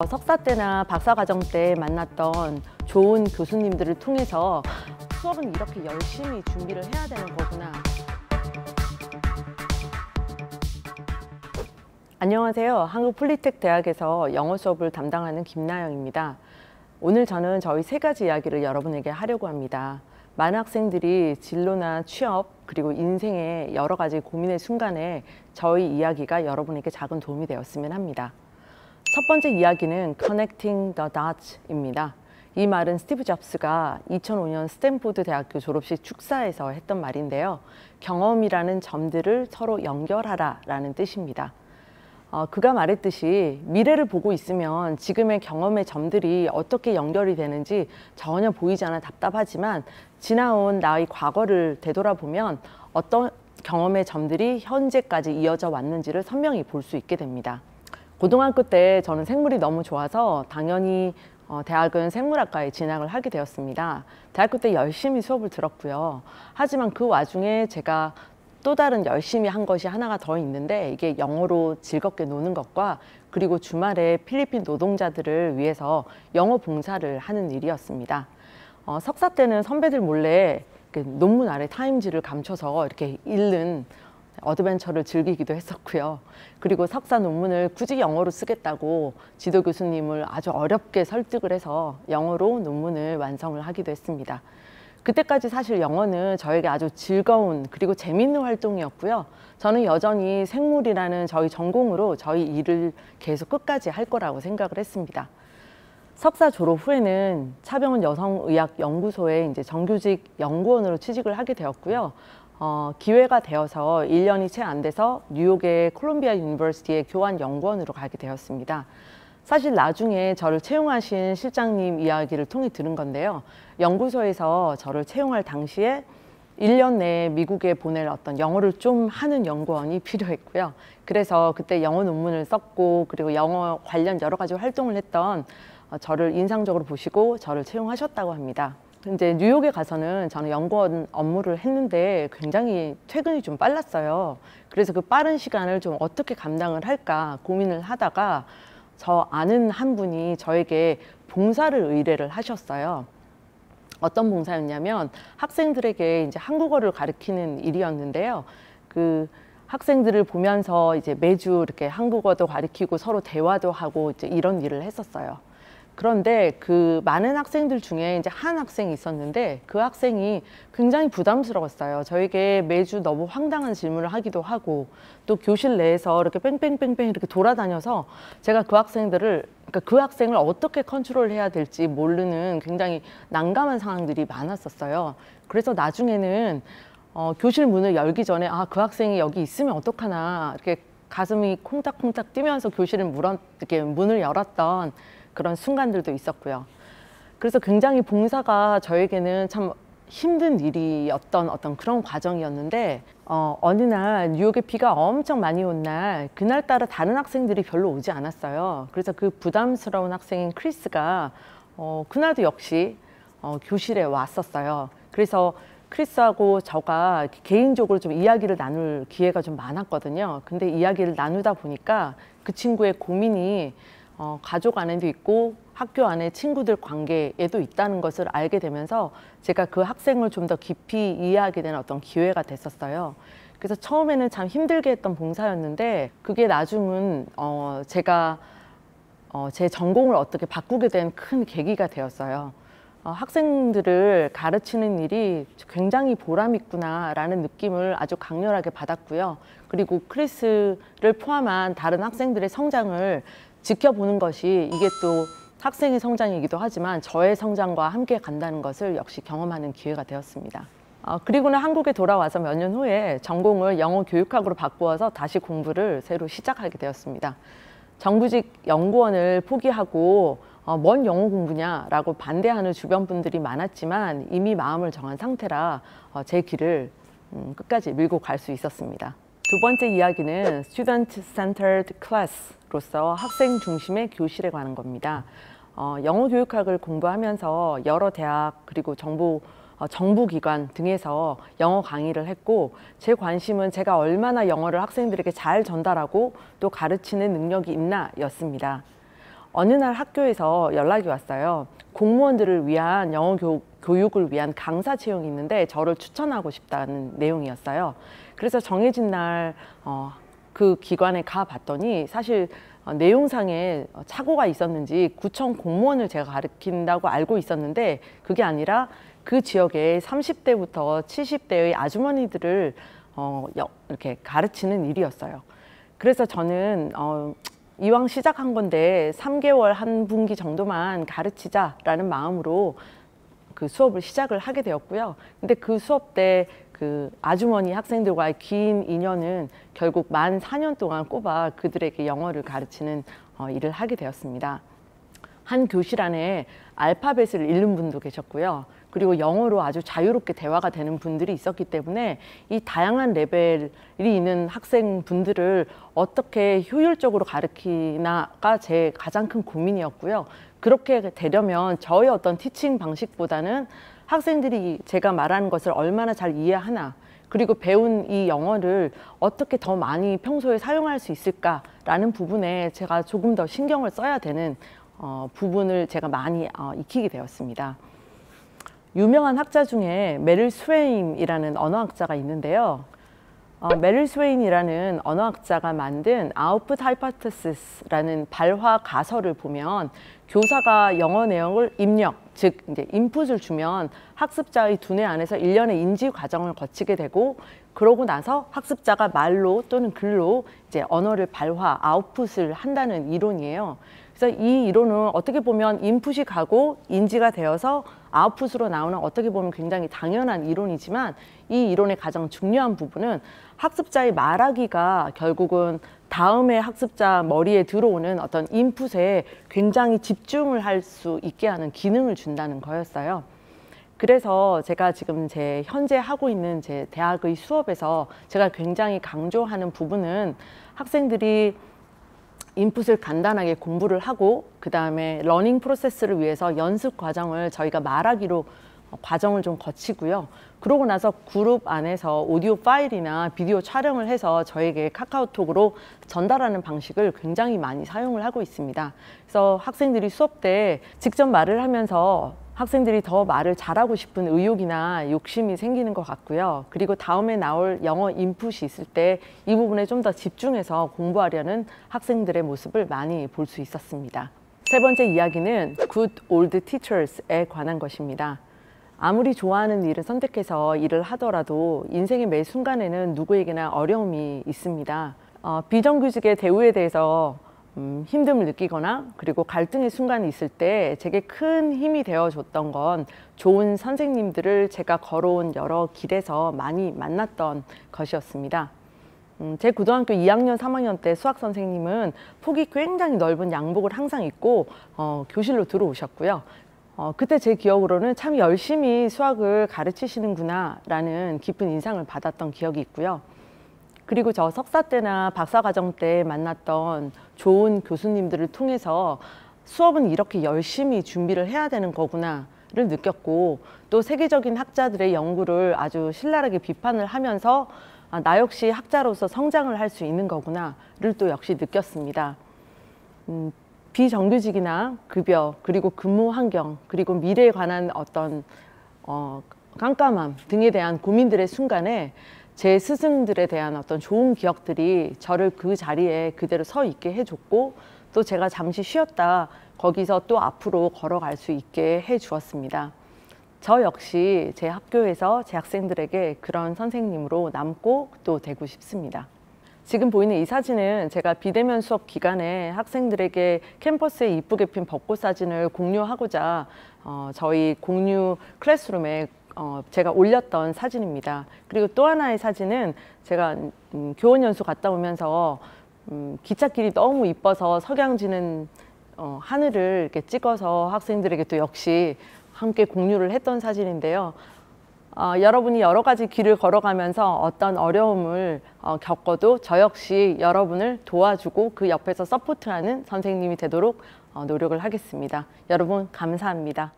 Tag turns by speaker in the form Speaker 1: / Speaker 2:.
Speaker 1: 석사 때나 박사과정 때 만났던 좋은 교수님들을 통해서 수업은 이렇게 열심히 준비를 해야 되는 거구나. 안녕하세요. 한국폴리텍대학에서 영어 수업을 담당하는 김나영입니다. 오늘 저는 저희 세 가지 이야기를 여러분에게 하려고 합니다. 많은 학생들이 진로나 취업 그리고 인생의 여러 가지 고민의 순간에 저희 이야기가 여러분에게 작은 도움이 되었으면 합니다. 첫 번째 이야기는 Connecting the Dots입니다. 이 말은 스티브 잡스가 2005년 스탠포드 대학교 졸업식 축사에서 했던 말인데요. 경험이라는 점들을 서로 연결하라 라는 뜻입니다. 그가 말했듯이 미래를 보고 있으면 지금의 경험의 점들이 어떻게 연결이 되는지 전혀 보이지 않아 답답하지만 지나온 나의 과거를 되돌아보면 어떤 경험의 점들이 현재까지 이어져 왔는지를 선명히 볼 수 있게 됩니다. 고등학교 때 저는 생물이 너무 좋아서 당연히 대학은 생물학과에 진학을 하게 되었습니다. 대학교 때 열심히 수업을 들었고요. 하지만 그 와중에 제가 또 다른 열심히 한 것이 하나가 더 있는데 이게 영어로 즐겁게 노는 것과 그리고 주말에 필리핀 노동자들을 위해서 영어 봉사를 하는 일이었습니다. 석사 때는 선배들 몰래 논문 아래 타임지를 감춰서 이렇게 읽는 어드벤처를 즐기기도 했었고요. 그리고 석사 논문을 굳이 영어로 쓰겠다고 지도 교수님을 아주 어렵게 설득을 해서 영어로 논문을 완성을 하기도 했습니다. 그때까지 사실 영어는 저에게 아주 즐거운 그리고 재미있는 활동이었고요. 저는 여전히 생물이라는 저희 전공으로 저희 일을 계속 끝까지 할 거라고 생각을 했습니다. 석사 졸업 후에는 차병원 여성의학연구소에 이제 정규직 연구원으로 취직을 하게 되었고요. 기회가 되어서 1년이 채 안 돼서 뉴욕의 콜롬비아 유니버시티의 교환 연구원으로 가게 되었습니다. 사실 나중에 저를 채용하신 실장님 이야기를 통해 들은 건데요. 연구소에서 저를 채용할 당시에 1년 내에 미국에 보낼 어떤 영어를 좀 하는 연구원이 필요했고요. 그래서 그때 영어 논문을 썼고 그리고 영어 관련 여러 가지 활동을 했던 저를 인상적으로 보시고 저를 채용하셨다고 합니다. 이제 뉴욕에 가서는 저는 연구원 업무를 했는데 굉장히 퇴근이 좀 빨랐어요. 그래서 그 빠른 시간을 좀 어떻게 감당을 할까 고민을 하다가 저 아는 한 분이 저에게 봉사를 의뢰를 하셨어요. 어떤 봉사였냐면 학생들에게 이제 한국어를 가르치는 일이었는데요. 그 학생들을 보면서 이제 매주 이렇게 한국어도 가르치고 서로 대화도 하고 이제 이런 일을 했었어요. 그런데 그 많은 학생들 중에 이제 한 학생이 있었는데 그 학생이 굉장히 부담스러웠어요. 저에게 매주 너무 황당한 질문을 하기도 하고 또 교실 내에서 이렇게 뺑뺑뺑뺑 이렇게 돌아다녀서 제가 그 학생들을 그러니까 그 학생을 어떻게 컨트롤해야 될지 모르는 굉장히 난감한 상황들이 많았었어요. 그래서 나중에는 교실 문을 열기 전에 그 학생이 여기 있으면 어떡하나 이렇게 가슴이 콩닥콩닥 뛰면서 교실을 이렇게 문을 열었던 그런 순간들도 있었고요. 그래서 굉장히 봉사가 저에게는 참 힘든 일이었던 어떤 그런 과정이었는데 어느 날 뉴욕에 비가 엄청 많이 온 날 그날따라 다른 학생들이 별로 오지 않았어요. 그래서 그 부담스러운 학생인 크리스가 그날도 역시 교실에 왔었어요. 그래서 크리스하고 저가 개인적으로 좀 이야기를 나눌 기회가 좀 많았거든요. 근데 이야기를 나누다 보니까 그 친구의 고민이 가족 안에도 있고 학교 안에 친구들 관계에도 있다는 것을 알게 되면서 제가 그 학생을 좀 더 깊이 이해하게 되는 어떤 기회가 됐었어요. 그래서 처음에는 참 힘들게 했던 봉사였는데 그게 나중은 제가 제 전공을 어떻게 바꾸게 된 큰 계기가 되었어요. 학생들을 가르치는 일이 굉장히 보람있구나라는 느낌을 아주 강렬하게 받았고요. 그리고 크리스를 포함한 다른 학생들의 성장을 지켜보는 것이 이게 또 학생의 성장이기도 하지만 저의 성장과 함께 간다는 것을 역시 경험하는 기회가 되었습니다. 그리고는 한국에 돌아와서 몇 년 후에 전공을 영어 교육학으로 바꾸어서 다시 공부를 새로 시작하게 되었습니다. 정규직 연구원을 포기하고 뭔 영어 공부냐라고 반대하는 주변 분들이 많았지만 이미 마음을 정한 상태라 제 길을 끝까지 밀고 갈 수 있었습니다. 두 번째 이야기는 Student-Centered Class로서 학생 중심의 교실에 관한 겁니다. 영어 교육학을 공부하면서 여러 대학 그리고 정부기관 등에서 영어 강의를 했고 제 관심은 제가 얼마나 영어를 학생들에게 잘 전달하고 또 가르치는 능력이 있나 였습니다. 어느 날 학교에서 연락이 왔어요. 공무원들을 위한 영어 교육을 위한 강사 채용이 있는데 저를 추천하고 싶다는 내용이었어요. 그래서 정해진 날 그 기관에 가봤더니 사실 내용상에 착오가 있었는지 구청 공무원을 제가 가르친다고 알고 있었는데 그게 아니라 그 지역에 30대부터 70대의 아주머니들을 이렇게 가르치는 일이었어요. 그래서 저는 이왕 시작한 건데 3개월 한 분기 정도만 가르치자라는 마음으로 그 수업을 시작을 하게 되었고요. 근데 그 수업 때 그 아주머니 학생들과의 긴 인연은 결국 만 4년 동안 꼽아 그들에게 영어를 가르치는 일을 하게 되었습니다. 한 교실 안에 알파벳을 읽는 분도 계셨고요. 그리고 영어로 아주 자유롭게 대화가 되는 분들이 있었기 때문에 이 다양한 레벨이 있는 학생분들을 어떻게 효율적으로 가르치나가 제 가장 큰 고민이었고요. 그렇게 되려면 저의 어떤 티칭 방식보다는 학생들이 제가 말하는 것을 얼마나 잘 이해하나, 그리고 배운 이 영어를 어떻게 더 많이 평소에 사용할 수 있을까라는 부분에 제가 조금 더 신경을 써야 되는 부분을 제가 많이 익히게 되었습니다. 유명한 학자 중에 메릴 스웨인이라는 언어학자가 있는데요. 메릴 스웨인이라는 언어학자가 만든 아웃풋 하이포테시스라는 발화 가설을 보면 교사가 영어 내용을 입력, 즉 이제 인풋을 주면 학습자의 두뇌 안에서 일련의 인지 과정을 거치게 되고 그러고 나서 학습자가 말로 또는 글로 이제 언어를 발화, 아웃풋을 한다는 이론이에요. 그래서 이 이론은 어떻게 보면 인풋이 가고 인지가 되어서 아웃풋으로 나오는 어떻게 보면 굉장히 당연한 이론이지만 이 이론의 가장 중요한 부분은 학습자의 말하기가 결국은 다음에 학습자 머리에 들어오는 어떤 인풋에 굉장히 집중을 할 수 있게 하는 기능을 준다는 거였어요. 그래서 제가 지금 제 현재 하고 있는 제 대학의 수업에서 제가 굉장히 강조하는 부분은 학생들이 인풋을 간단하게 공부를 하고 그 다음에 러닝 프로세스를 위해서 연습 과정을 저희가 말하기로 과정을 좀 거치고요. 그러고 나서 그룹 안에서 오디오 파일이나 비디오 촬영을 해서 저에게 카카오톡으로 전달하는 방식을 굉장히 많이 사용을 하고 있습니다. 그래서 학생들이 수업 때 직접 말을 하면서 학생들이 더 말을 잘하고 싶은 의욕이나 욕심이 생기는 것 같고요. 그리고 다음에 나올 영어 인풋이 있을 때 이 부분에 좀 더 집중해서 공부하려는 학생들의 모습을 많이 볼 수 있었습니다. 세 번째 이야기는 Good Old Teachers에 관한 것입니다. 아무리 좋아하는 일을 선택해서 일을 하더라도 인생의 매 순간에는 누구에게나 어려움이 있습니다. 비정규직의 대우에 대해서 힘듦을 느끼거나 그리고 갈등의 순간이 있을 때 제게 큰 힘이 되어줬던 건 좋은 선생님들을 제가 걸어온 여러 길에서 많이 만났던 것이었습니다. 제 고등학교 2학년, 3학년 때 수학 선생님은 폭이 굉장히 넓은 양복을 항상 입고 교실로 들어오셨고요. 그때 제 기억으로는 참 열심히 수학을 가르치시는구나 라는 깊은 인상을 받았던 기억이 있고요. 그리고 저 석사 때나 박사과정 때 만났던 좋은 교수님들을 통해서 수업은 이렇게 열심히 준비를 해야 되는 거구나를 느꼈고 또 세계적인 학자들의 연구를 아주 신랄하게 비판을 하면서 나 역시 학자로서 성장을 할 수 있는 거구나를 또 역시 느꼈습니다. 비정규직이나 급여, 그리고 근무 환경, 그리고 미래에 관한 어떤 깜깜함 등에 대한 고민들의 순간에 제 스승들에 대한 어떤 좋은 기억들이 저를 그 자리에 그대로 서 있게 해줬고 또 제가 잠시 쉬었다 거기서 또 앞으로 걸어갈 수 있게 해주었습니다. 저 역시 제 학교에서 제 학생들에게 그런 선생님으로 남고 또 되고 싶습니다. 지금 보이는 이 사진은 제가 비대면 수업 기간에 학생들에게 캠퍼스에 이쁘게 핀 벚꽃 사진을 공유하고자 저희 공유 클래스룸에 제가 올렸던 사진입니다. 그리고 또 하나의 사진은 제가 교원 연수 갔다 오면서 기찻길이 너무 이뻐서 석양지는 하늘을 이렇게 찍어서 학생들에게 또 역시 함께 공유를 했던 사진인데요. 여러분이 여러 가지 길을 걸어가면서 어떤 어려움을 겪어도 저 역시 여러분을 도와주고 그 옆에서 서포트하는 선생님이 되도록 노력을 하겠습니다. 여러분 감사합니다.